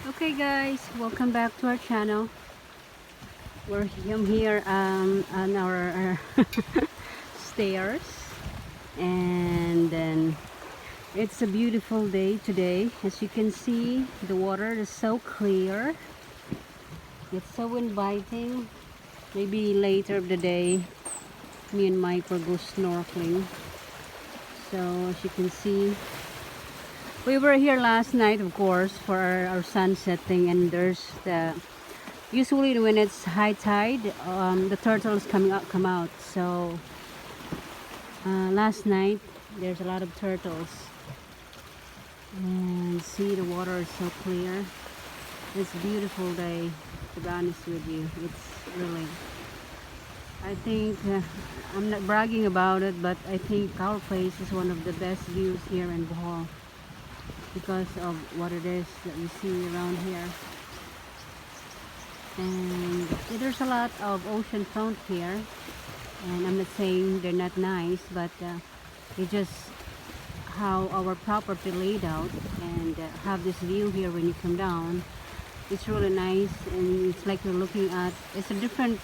Okay guys, welcome back to our channel. I'm here on our stairs, and then it's a beautiful day today. As you can see, the water is so clear. It's so inviting. Maybe later of the day, me and Mike will go snorkeling. So as you can see, we were here last night, of course, for our sun setting, and there's the usually when it's high tide, the turtles come out. So last night there's a lot of turtles, and see the water is so clear. It's a beautiful day, to be honest with you. It's really, I think I'm not bragging about it, but I think our place is one of the best views here in Bohol because of what it is that we see around here. And there's a lot of ocean front here, and I'm not saying they're not nice, but it's just how our property laid out, and have this view here when you come down. It's really nice, and it's like you're looking at, it's a different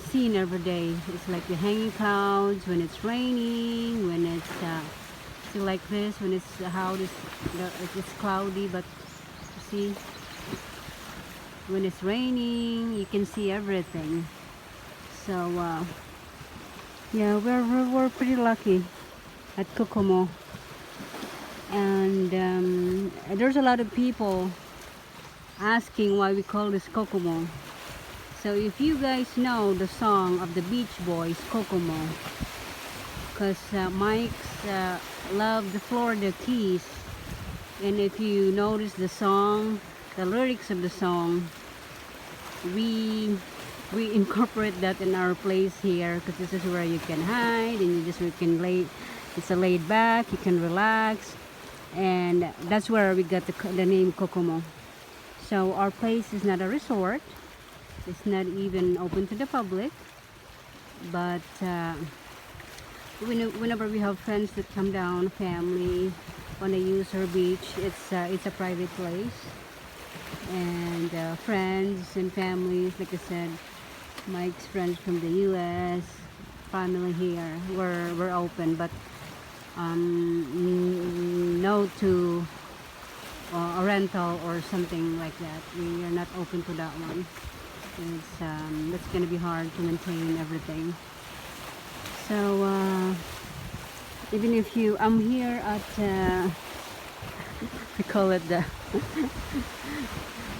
scene every day. It's like the hanging clouds when it's raining, when it's still like this, when it's it's cloudy, but you see, when it's raining you can see everything. So yeah, we're pretty lucky at Kokomo, and there's a lot of people asking why we call this Kokomo. So if you guys know the song of the Beach Boys, Kokomo, because Mike's loved the Florida Keys, and if you notice the song, the lyrics of the song, we incorporate that in our place here, because this is where you can hide, and you can lay. It's a laid back, you can relax, and that's where we got the name Kokomo. So our place is not a resort. It's not even open to the public, but whenever we have friends that come down, family, want to use our beach, it's a private place, and friends and families, like I said, Mike's friends from the U.S., family here, we're open, but no to a rental or something like that. We are not open to that one. It's that's gonna be hard to maintain everything. So even if I'm here at we call it the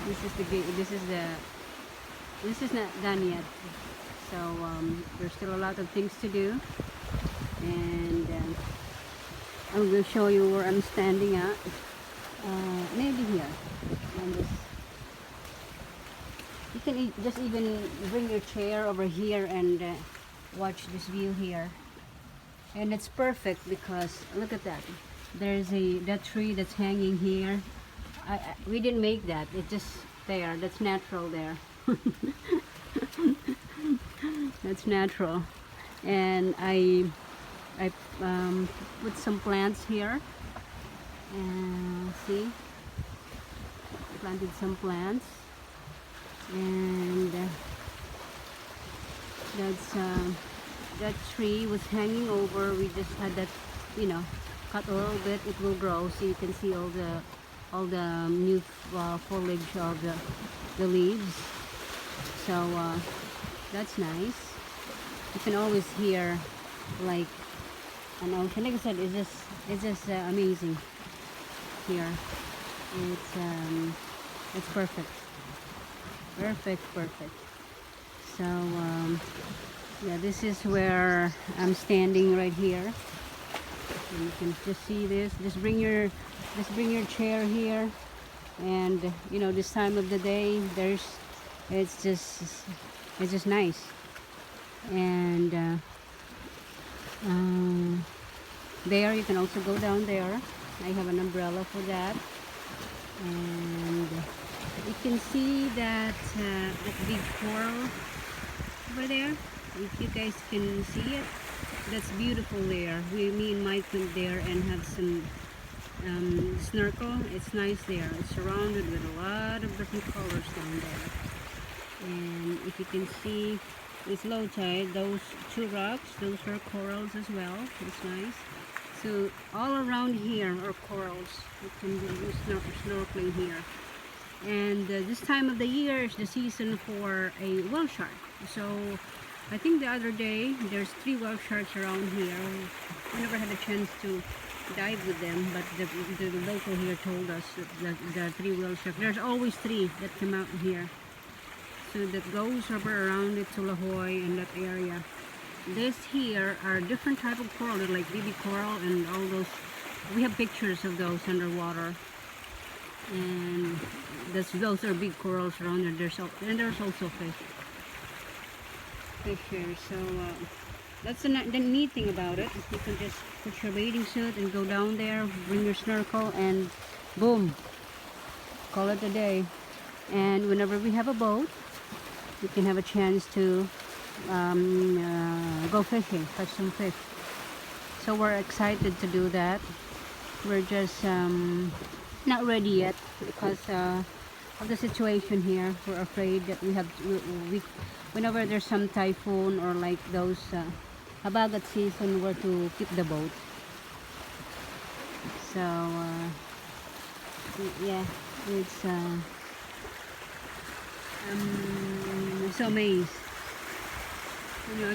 this is the gate. This is not done yet. So there's still a lot of things to do, and I'm going to show you where I'm standing at. Maybe here on this. You can just even bring your chair over here and watch this view here, and it's perfect because look at that. There's that tree that's hanging here. We didn't make that. It's just there. That's natural there. That's natural, and I put some plants here, and see, planted some plants. And that tree was hanging over. We just had that, cut a little bit. It will grow, so you can see all the new foliage of the leaves. So that's nice. You can always hear like an ocean. Like I said, it's just amazing here. It's perfect. Perfect. So yeah, this is where I'm standing right here. And you can just see this. Just bring your chair here, and this time of the day, it's just nice. And there you can also go down there. I have an umbrella for that, and you can see that big coral over there. If you guys can see it, that's beautiful there. Me and Mike went there and have some snorkel. It's nice there. It's surrounded with a lot of different colors down there. And if you can see, it's low tide. Those two rocks, those are corals as well. It's nice. So all around here are corals. You can do snorkeling here. And this time of the year is the season for a whale shark. So I think the other day there's 3 whale sharks around here. We never had a chance to dive with them, but the local here told us that the 3 whale sharks. There's always 3 that come out here. So that goes over around it to La Jolla and that area. This here are different type of coral. They're like baby coral and all those. We have pictures of those underwater. And those are big corals around there. There's also fish here. So that's the neat thing about it. You can just put your bathing suit and go down there, bring your snorkel, and boom, call it a day. And whenever we have a boat, we can have a chance to go fishing, catch some fish. So we're excited to do that. We're just not ready yet because of the situation here. We're afraid that whenever there's some typhoon or like those habagat season, we're to keep the boat. So yeah, it's so amazed. You know,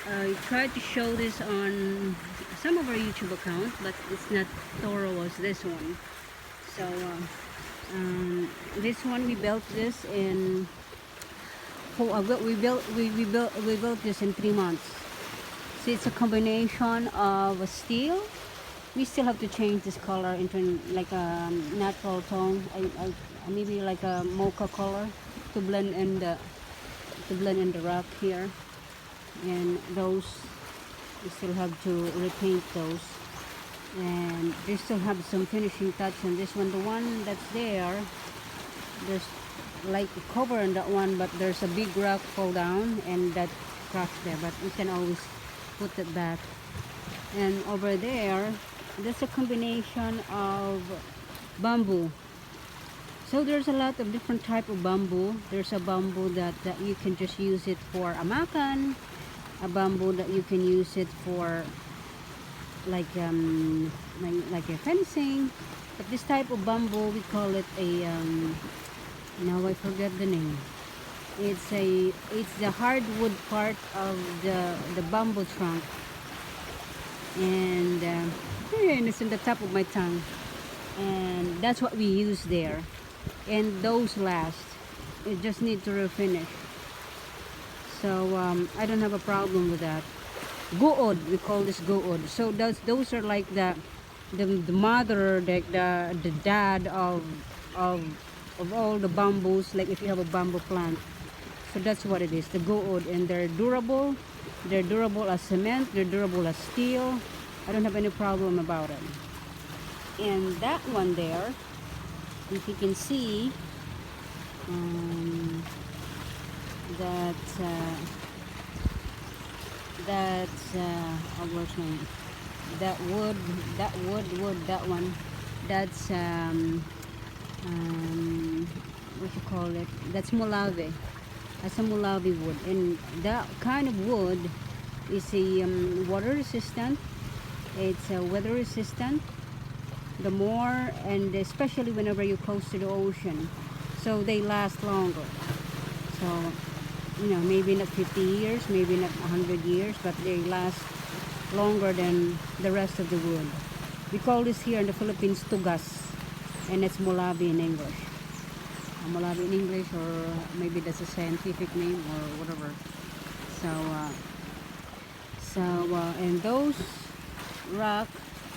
I tried to show this on some of our YouTube accounts, but it's not thorough as this one. So this one we built this in. We built this in 3 months. So it's a combination of a steel. We still have to change this color into like a natural tone, maybe like a mocha color to blend in the rock here. And those we still have to repaint those, and they still have some finishing touch on this one. The one that's there's like a cover on that one, but there's a big rock fall down and that cracks there, but we can always put it back. And over there, that's a combination of bamboo. So there's a lot of different type of bamboo. There's a bamboo that you can just use it for a makan, a bamboo that you can use it for like a fencing. But this type of bamboo, we call it a now I forget the name. It's the hardwood part of the bamboo trunk, and it's in the top of my tongue, and that's what we use there. And those last. You just need to refinish. So I don't have a problem with that. Good, we call this good. So those are like the mother, the dad of all the bamboos. Like if you have a bamboo plant, so that's what it is. The good, and they're durable. They're durable as cement. They're durable as steel. I don't have any problem about it. And that one there, if you can see, what's name? That one, that's what you call it? That's Molave. That's a Molave wood, and that kind of wood is a water resistant. It's weather resistant. The more, and especially whenever you're close to the ocean, so they last longer. So maybe not 50 years, maybe not 100 years, but they last longer than the rest of the wood. We call this here in the Philippines tugas, and it's Molave in English. Molave in English, or maybe that's a scientific name or whatever. And those rock,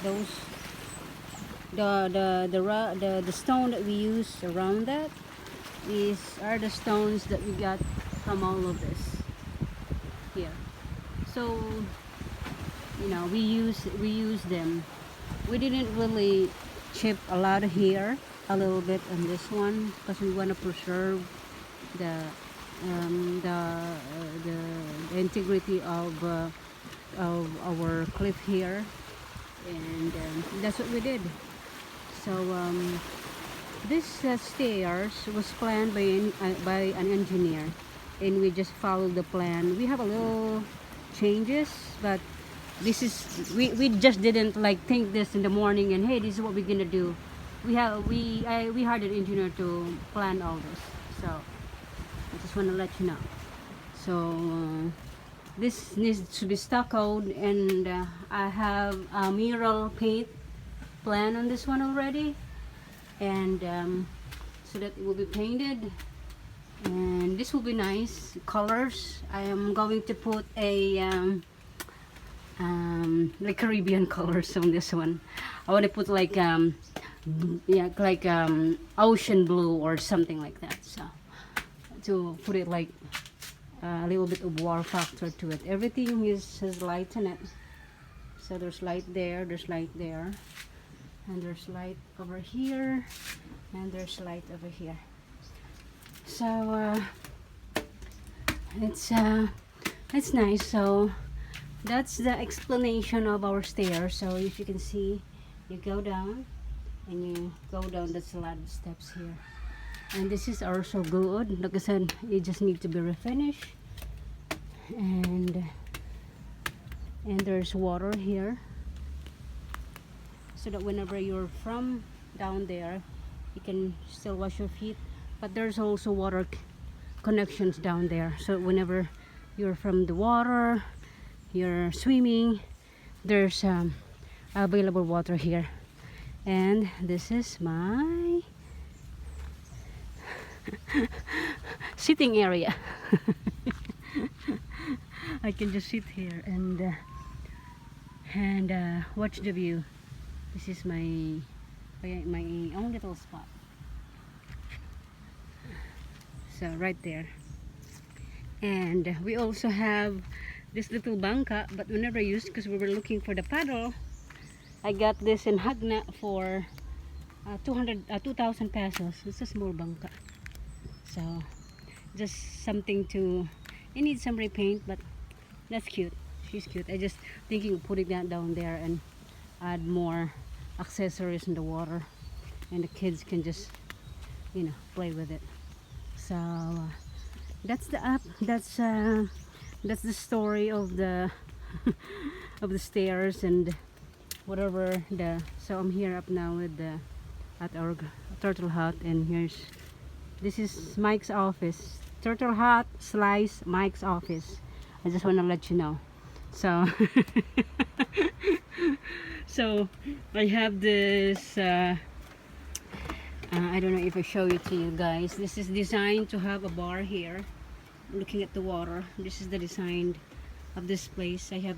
those the stone that we use around that are the stones that we got from all of this here. So we use them. We didn't really chip a lot here, a little bit on this one, because we want to preserve the integrity of our cliff here. and that's what we did. So this stairs was planned by an engineer, and we just followed the plan. We have a little changes, but this is we just didn't like think this in the morning and hey, this is what we're gonna do. We hired an engineer to plan all this, so I just want to let you know. So this needs to be stuccoed, and I have a mural paint plan on this one already, and so that it will be painted, and this will be nice colors. I am going to put a like Caribbean colors on this one. I want to put like yeah, like ocean blue or something like that, so to put it like a little bit of wow factor to it. Everything has light in it, so there's light there, there's light there, and there's light over here, and there's light over here. So it's nice. So that's the explanation of our stairs. So if you can see, you go down and you go down. That's a lot of steps here, and this is also good. Like I said, it just need to be refinished, and there's water here, so that whenever you're from down there, you can still wash your feet. But there's also water connections down there, so whenever you're from the water, you're swimming, there's available water here. And this is my sitting area. I can just sit here and watch the view. This is my own little spot. So right there. And we also have this little bangka, but we never used because we were looking for the paddle. I got this in Hagna for 2,000 pesos. It's a small bangka. So just something to, it needs some repaint, but that's cute. She's cute. I just thinking of putting that down there and add more accessories in the water, and the kids can just, you know, play with it. So that's the that's the story of the of the stairs and whatever. So I'm here up now with the at our turtle hut, and this is Mike's office. Turtle hut slice Mike's office. I just want to let you know. So so I have this I don't know if I show it to you guys. This is designed to have a bar here looking at the water. This is the design of this place. I have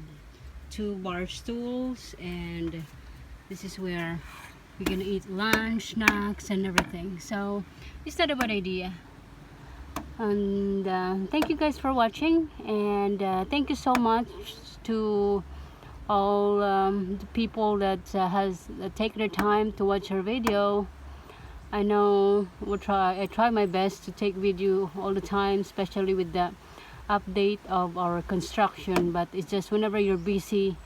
2 bar stools, and this is where we're gonna eat lunch, snacks, and everything. So it's not a bad idea. And thank you guys for watching, and thank you so much to all the people that has taken the time to watch our video. I know I try my best to take video all the time, especially with the update of our construction, but it's just whenever you're busy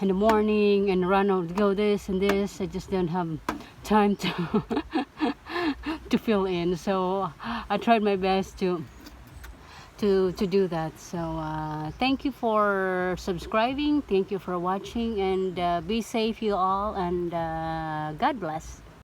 in the morning and run out, go this and this, I just don't have time to to fill in. So I tried my best to do that. So thank you for subscribing, thank you for watching, and be safe you all, and God bless.